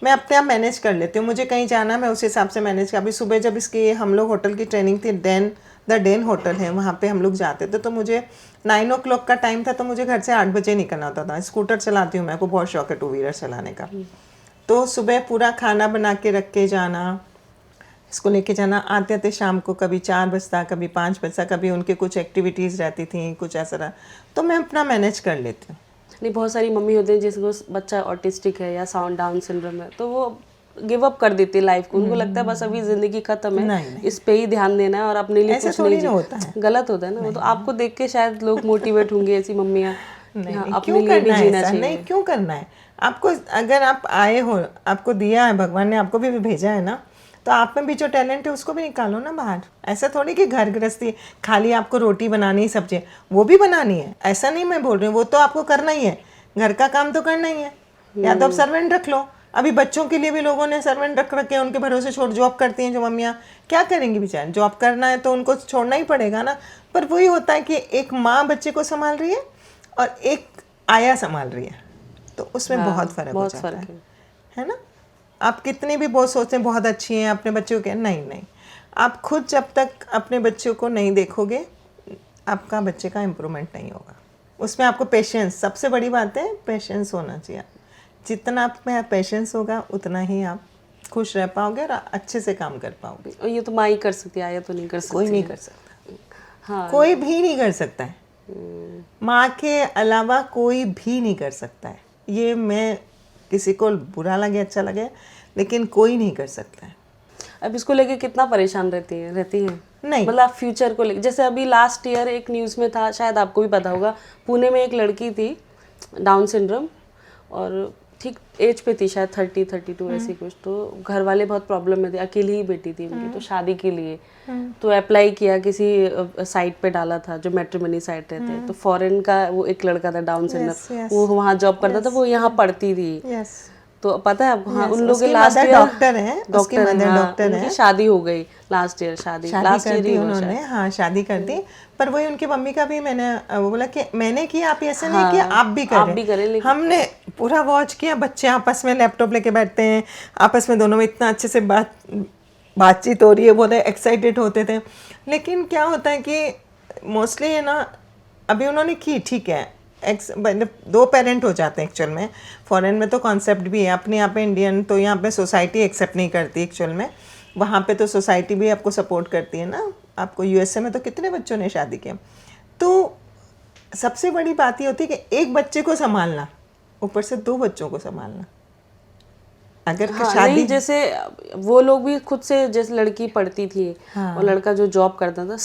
मैं अपने आप मैनेज कर लेती हूँ। मुझे कहीं जाना मैं उस हिसाब से मैनेज कर। अभी सुबह जब इसकी हम लोग होटल की ट्रेनिंग थी, द डेन होटल है, वहाँ पे हम लोग जाते थे। तो मुझे 9 o'clock का टाइम था, तो मुझे घर से 8 बजे निकलना होता था। स्कूटर चलाती हूँ, मेरे को बहुत शौक है 2 व्हीलर चलाने का। तो सुबह पूरा खाना बना के रख के जाना, इसको लेके जाना, आते आते शाम को कभी 4 बजता, कभी 5 बजता, कभी उनके कुछ एक्टिविटीज़ रहती थी, कुछ ऐसा रहा, तो मैं अपना मैनेज कर लेती हूँ। नहीं, बहुत सारी मम्मी होते हैं जिसको बच्चा ऑटिस्टिक है या साउंड डाउन सिंड्रोम है, तो वो गिव अप कर देती है लाइफ को। उनको लगता है बस अभी ज़िंदगी ख़त्म है, नहीं। इस पे ही ध्यान देना है और अपने लिए कुछ नहीं होता है। गलत होता है ना वो। तो आपको देख के शायद लोग मोटिवेट होंगे, ऐसी मम्मियाँ। नहीं, क्यों करना है ऐसा? नहीं, क्यों करना है आपको? अगर आप आए हो, आपको दिया है भगवान ने, आपको भी भेजा है ना, तो आप में भी जो टैलेंट है उसको भी निकालो ना बाहर। ऐसा थोड़ी कि घर गृहस्थी खाली आपको रोटी बनानी, सब्जी वो भी बनानी है, ऐसा नहीं मैं बोल रही हूँ। वो तो आपको करना ही है, घर का काम तो करना ही है। या तो आप सर्वेंट रख लो। अभी बच्चों के लिए भी लोगों ने सर्वेंट रख रखे हैं, उनके भरोसे छोड़ जॉब करती हैं जो मम्मियाँ, क्या करेंगी बेचारे? जॉब करना है तो उनको छोड़ना ही पड़ेगा ना। पर वही होता है कि एक माँ बच्चे को संभाल रही है और एक आया संभाल रही है, तो उसमें बहुत फ़र्क हो जाता है ना। आप कितनी भी बहुत सोचते हैं बहुत अच्छी हैं अपने बच्चों के, नहीं, आप खुद जब तक अपने बच्चों को नहीं देखोगे, आपका बच्चे का इम्प्रूवमेंट नहीं होगा। उसमें आपको पेशेंस, सबसे बड़ी बात है पेशेंस होना चाहिए। जितना आप में पेशेंस होगा उतना ही आप खुश रह पाओगे और अच्छे से काम कर पाओगे। और ये तो माँ ही कर सकती है, आया तो नहीं कर सकती। कोई नहीं कर सकता। हाँ, कोई भी नहीं कर सकता है। माँ के अलावा कोई भी नहीं कर सकता है। ये मैं, किसी को बुरा लगे अच्छा लगे, लेकिन कोई नहीं कर सकता है। अब इसको लेके कितना परेशान रहती हैं? नहीं, मतलब फ्यूचर को लेके, जैसे अभी लास्ट ईयर एक न्यूज़ में था, शायद आपको भी पता होगा, पुणे में एक लड़की थी डाउन सिंड्रोम, और ठीक एज पे थी, शायद 30-32 ऐसी कुछ। तो घर वाले बहुत प्रॉब्लम में थे, अकेली ही बेटी थी उनकी, तो शादी के लिए तो अप्लाई किया, किसी साइट पे डाला था जो मैट्रिमनी साइट रहते हैं। तो फॉरेन का वो एक लड़का था डाउन सिंड्रोम, वो वहाँ जॉब करता था, वो यहाँ पढ़ती थी। तो पता है आपको? हाँ, उन लोगों के लास्ट ईयर डॉक्टर हैं, उसकी मदर डॉक्टर है। उनकी शादी हो गई लास्ट ईयर, शादी कर दी उन्होंने। हाँ, शादी कर दी। पर वही उनकी मम्मी का भी मैंने वो बोला कि मैंने किया, आप ऐसे नहीं किया, आप भी करें। हमने पूरा वॉच किया, बच्चे आपस में लैपटॉप लेके बैठते हैं, आपस में दोनों में इतना अच्छे से बातचीत हो रही है, बहुत एक्साइटेड होते थे। लेकिन क्या होता है कि मोस्टली है ना, अभी उन्होंने की, ठीक है, मतलब 2 पेरेंट हो जाते हैं एक्चुअल में। फॉरेन में तो कॉन्सेप्ट भी है, अपने यहाँ पे इंडियन तो यहाँ पे सोसाइटी एक्सेप्ट नहीं करती एक्चुअल में। वहाँ पे तो सोसाइटी भी आपको सपोर्ट करती है ना। आपको यूएसए में तो कितने बच्चों ने शादी की। तो सबसे बड़ी बात ये होती है कि एक बच्चे को संभालना, ऊपर से 2 बच्चों को संभालना। अगर शादी, नहीं, जैसे वो लोग भी खुद से, जैसे लड़की पढ़ती थी और लड़का जो जॉब करता था,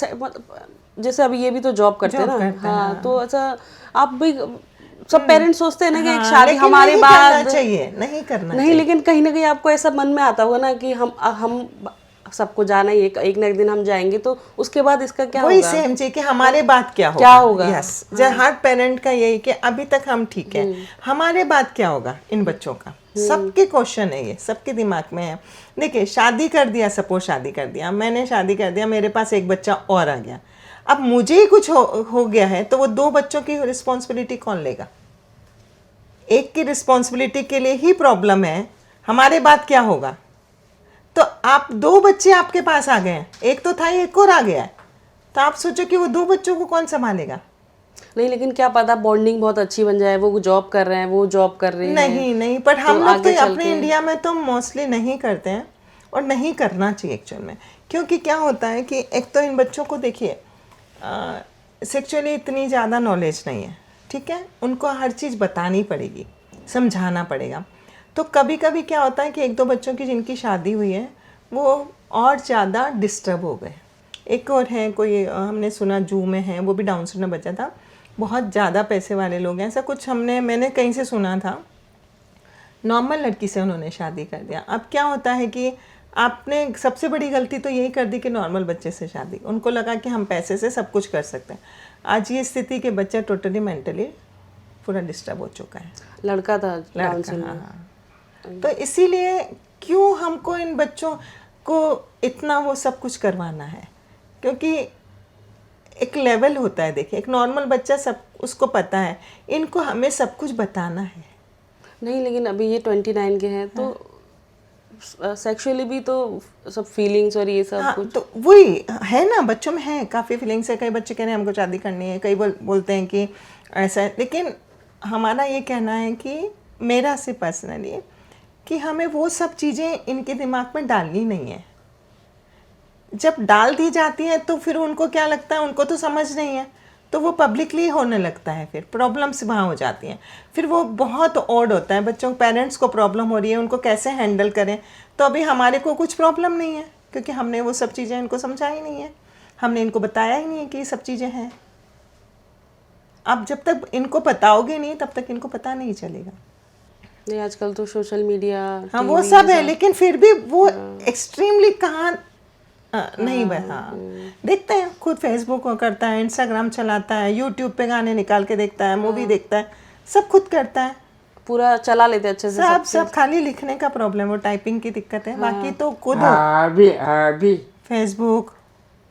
जैसे अभी ये भी तो जॉब करते हैं ना। हाँ, तो ऐसा आप भी, सब पेरेंट्स सोचते हैं ना कि एक शादी हमारे बाद चाहिए, नहीं करना नहीं, लेकिन कहीं ना कहीं आपको ऐसा मन में आता होगा ना कि हम सबको जाना ही है, एक ना एक दिन हम जाएंगे, तो उसके बाद इसका क्या वही होगा? सेम जी कि हमारे बाद क्या होगा, क्या होगा? यस हर पेरेंट का यही कि अभी तक हम ठीक है, हमारे बाद क्या होगा इन बच्चों का। सबके क्वेश्चन है ये, सबके दिमाग में है। देखिए शादी कर दिया, सपोज शादी कर दिया, मैंने शादी कर दिया, मेरे पास एक बच्चा और आ गया, अब मुझे ही कुछ हो गया है, तो वो 2 बच्चों की रिस्पॉन्सिबिलिटी कौन लेगा? एक की रिस्पॉन्सिबिलिटी के लिए ही प्रॉब्लम है, हमारे बाद क्या होगा? तो आप 2 बच्चे आपके पास आ गए हैं, एक तो था एक और आ गया है, तो आप सोचो कि वो 2 बच्चों को कौन संभालेगा? नहीं, लेकिन क्या पता बॉन्डिंग बहुत अच्छी बन जाए, वो जॉब कर रहे हैं, वो जॉब कर रही है। नहीं पर हम लोग आगे तो चल अपने के इंडिया में तो मोस्टली नहीं करते हैं, और नहीं करना चाहिए एक्चुअल में। क्योंकि क्या होता है कि एक तो इन बच्चों को देखिए सेक्चुअली इतनी ज़्यादा नॉलेज नहीं है, ठीक है, उनको हर चीज़ बतानी पड़ेगी, समझाना पड़ेगा। तो कभी कभी क्या होता है कि 1-2 बच्चों की जिनकी शादी हुई है वो और ज़्यादा डिस्टर्ब हो गए। एक और है कोई हमने सुना जू में है, वो भी डाउन सिंड्रोम बच्चा था, बहुत ज़्यादा पैसे वाले लोग हैं, ऐसा कुछ मैंने कहीं से सुना था। नॉर्मल लड़की से उन्होंने शादी कर दिया। अब क्या होता है कि आपने सबसे बड़ी गलती तो यही कर दी कि नॉर्मल बच्चे से शादी, उनको लगा कि हम पैसे से सब कुछ कर सकते हैं। आज ये स्थिति के बच्चा टोटली मेंटली पूरा डिस्टर्ब हो चुका है। लड़का था डाउन लड़का, सिंड्रोम। हाँ। तो इसीलिए क्यों हमको इन बच्चों को इतना वो सब कुछ करवाना है? क्योंकि एक लेवल होता है, देखिए एक नॉर्मल बच्चा सब उसको पता है, इनको हमें सब कुछ बताना है। नहीं, लेकिन अभी ये 29 के हैं, तो सेक्सुअली भी तो सब फीलिंग्स और ये सब हाँ, कुछ। तो वही है ना, बच्चों में है काफ़ी फीलिंग्स है। कई बच्चे कह रहे हैं हमको शादी करनी है, कई बोलते हैं कि ऐसा है, लेकिन हमारा ये कहना है कि मेरा से पर्सनली कि हमें वो सब चीज़ें इनके दिमाग में डालनी नहीं है। जब डाल दी जाती है तो फिर उनको क्या लगता है, उनको तो समझ नहीं है, तो वो पब्लिकली होने लगता है, फिर प्रॉब्लम्स वहाँ हो जाती हैं। फिर वो बहुत ऑड होता है, बच्चों पेरेंट्स को प्रॉब्लम हो रही है, उनको कैसे हैंडल करें। तो अभी हमारे को कुछ प्रॉब्लम नहीं है, क्योंकि हमने वो सब चीज़ें इनको समझाई नहीं है, हमने इनको बताया ही नहीं है कि ये सब चीज़ें हैं। आप जब तक इनको बताओगे नहीं तब तक इनको पता नहीं चलेगा। नहीं, आजकल तो सोशल मीडिया, हाँ वो सब है, लेकिन फिर भी वो एक्सट्रीमली कहाँ नहीं भाई। हाँ देखते हैं, खुद फेसबुक करता है, इंस्टाग्राम चलाता है, यूट्यूब पे गाने निकाल के देखता है, मूवी देखता है, सब खुद करता है, पूरा चला लेते अच्छे से सब खाली लिखने का प्रॉब्लम, वो टाइपिंग की दिक्कत है, बाकी तो खुद अभी फेसबुक,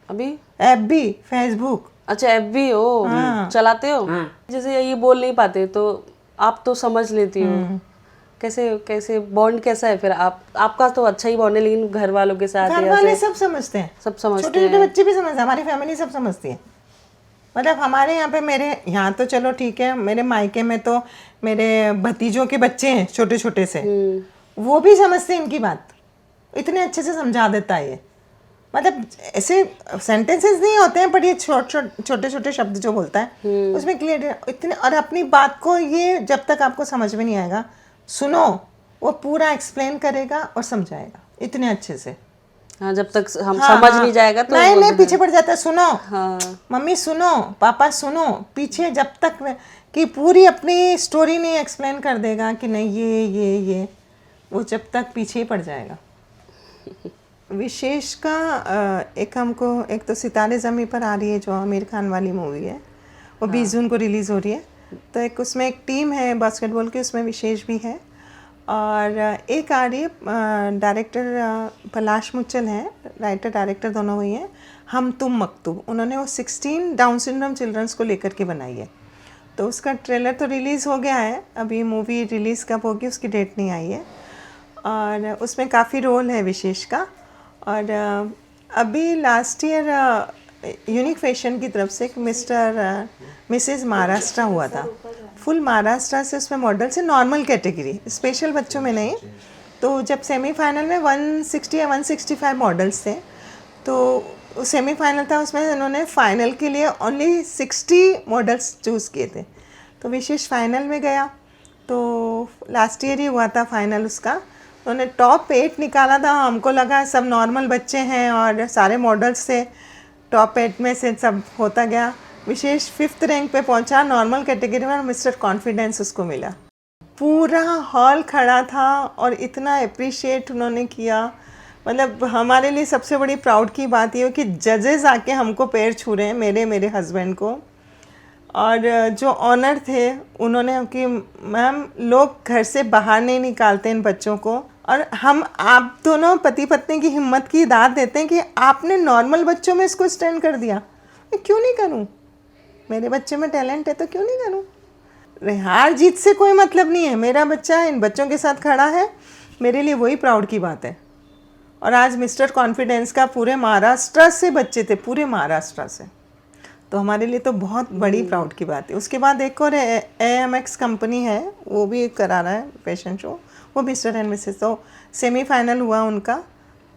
अभी। ऐप भी फेसबुक। अच्छा, ऐप भी हो, चलाते हो? जैसे ये बोल नहीं पाते तो आप तो समझ लेती हो, कैसे बॉन्ड कैसा है फिर? आपका तो अच्छा ही बॉन्ड है, लेकिन घर वालों के साथ घर वाले सब समझते हैं, सब समझते छोटे छोटे बच्चे भी समझते हैं, हमारी फैमिली सब समझती है। मतलब हमारे यहाँ पे, मेरे यहाँ तो चलो ठीक है, मेरे मायके में तो मेरे भतीजों के बच्चे हैं छोटे छोटे से, वो भी समझते हैं इनकी बात, इतने अच्छे से समझा देता है ये। मतलब ऐसे सेंटेंसेस नहीं होते हैं, पर ये छोटे छोटे शब्द जो बोलता है उसमें क्लियर इतने, और अपनी बात को ये जब तक आपको समझ में नहीं आएगा, सुनो, वो पूरा एक्सप्लेन करेगा और समझाएगा इतने अच्छे से। हाँ, जब तक हम समझ नहीं जाएगा तो नहीं पीछे पड़ जाता है, सुनो हाँ, मम्मी सुनो, पापा सुनो, पीछे जब तक कि पूरी अपनी स्टोरी नहीं एक्सप्लेन कर देगा कि नहीं ये वो जब तक पीछे ही पड़ जाएगा। विशेष का एक तो सितारे ज़मीं पर आ रही है जो आमिर खान वाली मूवी है, वो 20 जून को रिलीज़ हो रही है। तो उसमें एक टीम है बास्केटबॉल की, उसमें विशेष भी है, और एक आ रही है डायरेक्टर पलाश मुच्चल हैं, राइटर डायरेक्टर दोनों हुई हैं, हम तुम मकतूब। उन्होंने वो 16 डाउन सिंड्रोम चिल्ड्रंस को लेकर के बनाई है। तो उसका ट्रेलर तो रिलीज़ हो गया है, अभी मूवी रिलीज़ कब होगी उसकी डेट नहीं आई है, और उसमें काफ़ी रोल है विशेष का। और अभी लास्ट ईयर यूनिक फैशन की तरफ से एक मिसेस महाराष्ट्र हुआ था, फुल महाराष्ट्र से उसमें मॉडल से, नॉर्मल कैटेगरी, स्पेशल बच्चों में नहीं। तो जब सेमीफाइनल में 160 या 165 मॉडल्स थे, तो सेमीफाइनल था, उसमें उन्होंने फाइनल के लिए ओनली 60 मॉडल्स चूज़ किए थे। तो विशेष फाइनल में गया, तो लास्ट ईयर ही हुआ था फाइनल उसका, उन्होंने टॉप 8 निकाला था। हमको लगा सब नॉर्मल बच्चे हैं और सारे मॉडल्स थे, टॉप 8 में से सब होता गया, विशेष 5th रैंक पे पहुंचा नॉर्मल कैटेगरी में, मिस्टर कॉन्फिडेंस उसको मिला। पूरा हॉल खड़ा था और इतना अप्रिशिएट उन्होंने किया, मतलब हमारे लिए सबसे बड़ी प्राउड की बात ये है कि जजेस आके हमको पैर छू रहे हैं, मेरे हस्बैंड को। और जो ऑनर थे उन्होंने कि मैम लोग घर से बाहर नहीं निकालते इन बच्चों को, और हम आप दोनों पति पत्नी की हिम्मत की दाद देते हैं कि आपने नॉर्मल बच्चों में इसको स्टैंड कर दिया। मैं क्यों नहीं करूं? मेरे बच्चे में टैलेंट है तो क्यों नहीं करूं? हार जीत से कोई मतलब नहीं है, मेरा बच्चा इन बच्चों के साथ खड़ा है, मेरे लिए वही प्राउड की बात है। और आज मिस्टर कॉन्फिडेंस का पूरे महाराष्ट्र से बच्चे थे, पूरे महाराष्ट्र से, तो हमारे लिए तो बहुत बड़ी प्राउड की बात है। उसके बाद एक और AMX कंपनी है, वो भी करा रहा है फैशन शो, वो मिस्टर एंड मिसेस, तो सेमीफाइनल हुआ उनका,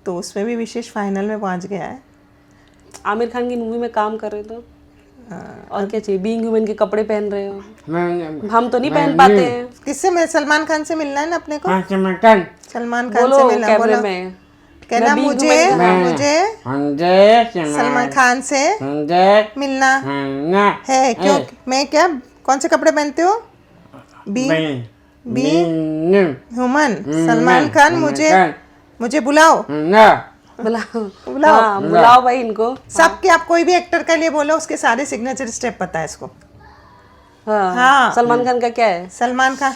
तो उसमें भी विशेष फाइनल में पहुंच गया है। आमिर खान की मूवी में काम कर रहे हो तो और क्या चाहिए? बीइंग ह्यूमन के कपड़े पहन रहे हो, हम तो नहीं पहन पाते हैं। किससे? मैं सलमान खान से मिलना है ना अपने को, मटन सलमान खान बोलो से मिलना, कैमरे बोलो में। कहना मैं मुझे सलमान खान से मिलना है। क्यों? मैं क्या, कौन से कपड़े पहनते हो? बी ह्यूमन सलमान खान, मुझे बुलाओ, बुलाओ, हाँ, बुलाओ भाई इनको। सबके, आप कोई भी एक्टर के लिए बोलो, उसके सारे सिग्नेचर स्टेप पता है इसको। हाँ, हाँ। सलमान खान का क्या है? सलमान खान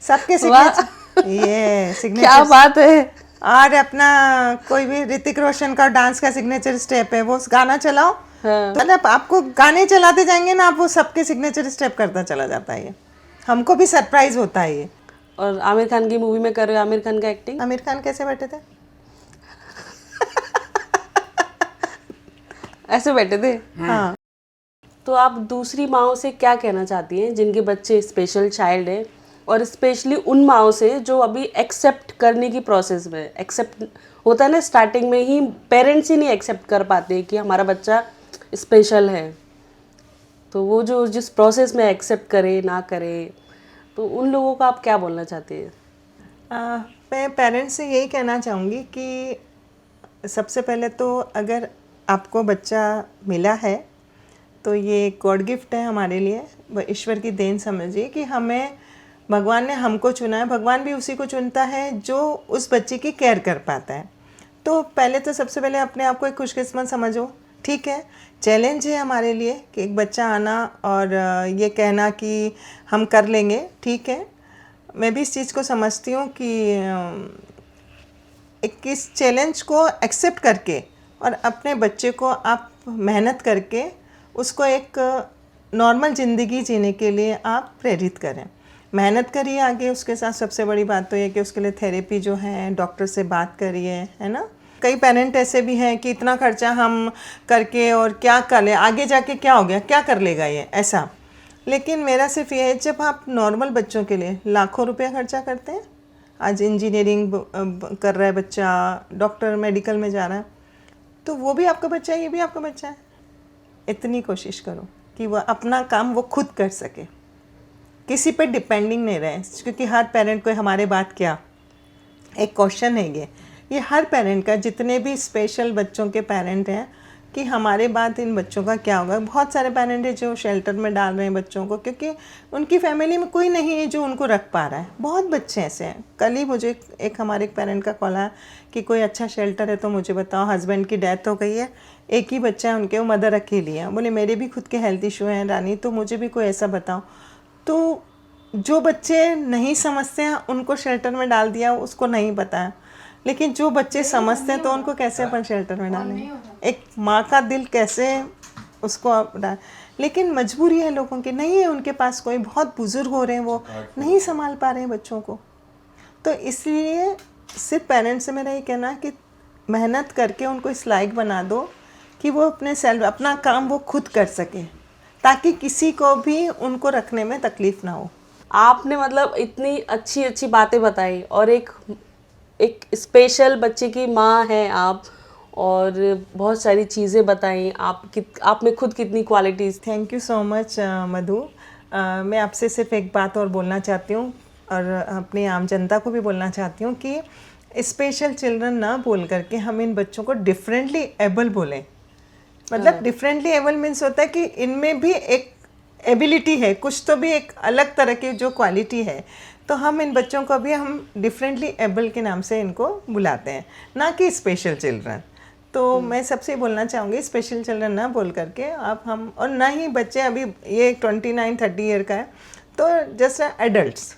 सबके क्या सिग्नेचर बात है। और अपना कोई भी ऋतिक रोशन का डांस का सिग्नेचर स्टेप है, वो गाना चलाओ, हाँ। तो मतलब आपको गाने चलाते जाएंगे ना, आप वो सबके सिग्नेचर स्टेप करता चला जाता है। ये हमको भी सरप्राइज होता है ये। और आमिर खान की मूवी में कर रहे हो आमिर खान का एक्टिंग? आमिर खान कैसे बैठे थे? ऐसे बैठे थे? हाँ। तो आप दूसरी माओं से क्या कहना चाहती हैं जिनके बच्चे स्पेशल चाइल्ड है, और स्पेशली उन माओं से जो अभी एक्सेप्ट करने की प्रोसेस में, एक्सेप्ट होता है ना स्टार्टिंग में ही पेरेंट्स ही नहीं एक्सेप्ट कर पाते कि हमारा बच्चा स्पेशल है, तो वो जो जिस प्रोसेस में एक्सेप्ट करे ना करे, तो उन लोगों को आप क्या बोलना चाहते हैं? मैं पेरेंट्स से यही कहना चाहूँगी कि सबसे पहले तो अगर आपको बच्चा मिला है तो ये गॉड गिफ्ट है हमारे लिए, ईश्वर की देन समझिए कि हमें, भगवान ने हमको चुना है, भगवान भी उसी को चुनता है जो उस बच्चे की केयर कर पाता है। तो पहले तो सबसे पहले अपने आप को एक खुशकिस्मत समझो, ठीक है। चैलेंज है हमारे लिए कि एक बच्चा आना और ये कहना कि हम कर लेंगे, ठीक है। मैं भी इस चीज़ को समझती हूँ कि एक इस चैलेंज को एक्सेप्ट करके और अपने बच्चे को आप मेहनत करके उसको एक नॉर्मल ज़िंदगी जीने के लिए आप प्रेरित करें, मेहनत करिए आगे। उसके साथ सबसे बड़ी बात तो ये कि उसके लिए थेरेपी जो है, डॉक्टर से बात करिए, है ना। कई पेरेंट ऐसे भी हैं कि इतना खर्चा हम करके और क्या कर ले, आगे जाके क्या हो गया, क्या कर लेगा ये, ऐसा। लेकिन मेरा सिर्फ ये है, जब आप नॉर्मल बच्चों के लिए लाखों रुपया खर्चा करते हैं, आज इंजीनियरिंग कर रहा है बच्चा, डॉक्टर मेडिकल में जा रहा है, तो वो भी आपका बच्चा है, ये भी आपका बच्चा है। इतनी कोशिश करो कि वह अपना काम वो खुद कर सके, किसी पे डिपेंडिंग नहीं रहे, क्योंकि हर पेरेंट को हमारे बात क्या, एक क्वेश्चन है ये हर पेरेंट का, जितने भी स्पेशल बच्चों के पेरेंट हैं, कि हमारे बाद इन बच्चों का क्या होगा। बहुत सारे पेरेंट हैं जो शेल्टर में डाल रहे हैं बच्चों को, क्योंकि उनकी फैमिली में कोई नहीं है जो उनको रख पा रहा है। बहुत बच्चे ऐसे हैं। कल ही मुझे एक हमारे एक पेरेंट का कॉल आया कि कोई अच्छा शेल्टर है तो मुझे बताओ, हस्बैंड की डेथ हो गई है, एक ही बच्चा है उनके, वो मदर अकेली है। बोले मेरे भी खुद के हेल्थ इशू हैं रानी, तो मुझे भी कोई ऐसा बताओ। तो जो बच्चे नहीं समझते हैं उनको शेल्टर में डाल दिया, उसको नहीं पता है। लेकिन जो बच्चे समझते हैं तो उनको कैसे अपन शेल्टर में डालें, एक माँ का दिल कैसे उसको डाल। लेकिन मजबूरी है लोगों की, नहीं है उनके पास कोई, बहुत बुजुर्ग हो रहे हैं, वो नहीं संभाल पा रहे हैं बच्चों को। तो इसलिए सिर्फ पेरेंट्स से मेरा ये कहना है कि मेहनत करके उनको इस लायक बना दो कि वो अपना काम वो खुद कर सके, ताकि किसी को भी उनको रखने में तकलीफ़ ना हो। आपने मतलब इतनी अच्छी अच्छी बातें बताई, और एक स्पेशल बच्चे की माँ हैं आप, और बहुत सारी चीज़ें बताई आप में खुद कितनी qualities. Thank you so much Madhu. मैं आपसे सिर्फ एक बात और बोलना चाहती हूँ, और अपनी आम जनता को भी बोलना चाहती हूँ कि स्पेशल चिल्ड्रन ना बोल करके हम इन बच्चों को डिफरेंटली एबल बोलें। मतलब डिफरेंटली एबल मीन्स होता है कि इनमें भी एक एबिलिटी है, कुछ तो भी एक अलग तरह की जो क्वालिटी है, तो हम इन बच्चों को भी हम डिफरेंटली एबल के नाम से इनको बुलाते हैं, ना कि स्पेशल चिल्ड्रन। तो मैं सबसे बोलना चाहूँगी स्पेशल चिल्ड्रन ना बोल करके आप हम, और ना ही बच्चे अभी ये 29-30 ईयर का है तो जस्ट एडल्ट्स,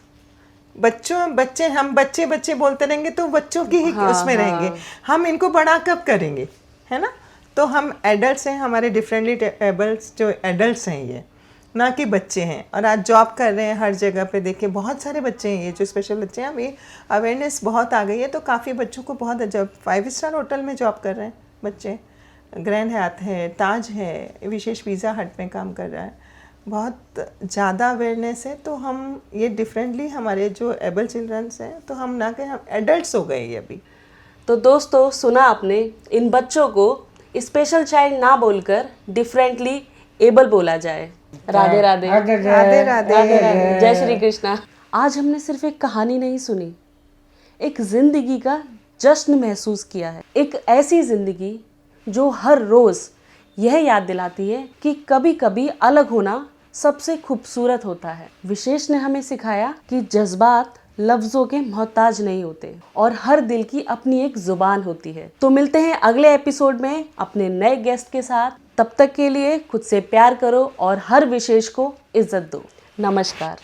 बच्चे हम बच्चे बच्चे बोलते रहेंगे तो बच्चों की ही उसमें रहेंगे, हम इनको बड़ा कब करेंगे, है ना। तो हम एडल्ट्स हैं, हमारे डिफरेंटली एबल्स जो एडल्ट्स हैं ये, ना कि बच्चे हैं। और आज जॉब कर रहे हैं हर जगह पे, देखिए बहुत सारे बच्चे हैं ये जो स्पेशल बच्चे हैं, अभी अवेयरनेस बहुत आ गई है, तो काफ़ी बच्चों को बहुत, जब 5 स्टार होटल में जॉब कर रहे हैं बच्चे, ग्रैंड हयात है, ताज है, विशेष पिज़्ज़ा हट में काम कर रहा है, बहुत ज़्यादा अवेयरनेस है। तो हम ये डिफरेंटली हमारे जो एबल चिल्ड्रंस हैं, तो हम ना कि हम एडल्ट्स हो गए ये अभी। तो दोस्तों सुना आपने, इन बच्चों को स्पेशल चाइल्ड ना बोलकर डिफरेंटली एबल बोला जाए। राधे राधे। राधे राधे राधे। राधे राधे। जय श्री कृष्णा। आज हमने सिर्फ एक कहानी नहीं सुनी, एक जिंदगी का जश्न महसूस किया है। एक ऐसी जिंदगी जो हर रोज यह याद दिलाती है कि कभी कभी अलग होना सबसे खूबसूरत होता है। विशेष ने हमें सिखाया कि जज्बात लफ्जों के मोहताज नहीं होते और हर दिल की अपनी एक जुबान होती है। तो मिलते हैं अगले एपिसोड में अपने नए गेस्ट के साथ। तब तक के लिए खुद से प्यार करो और हर विशेष को इज्जत दो। नमस्कार।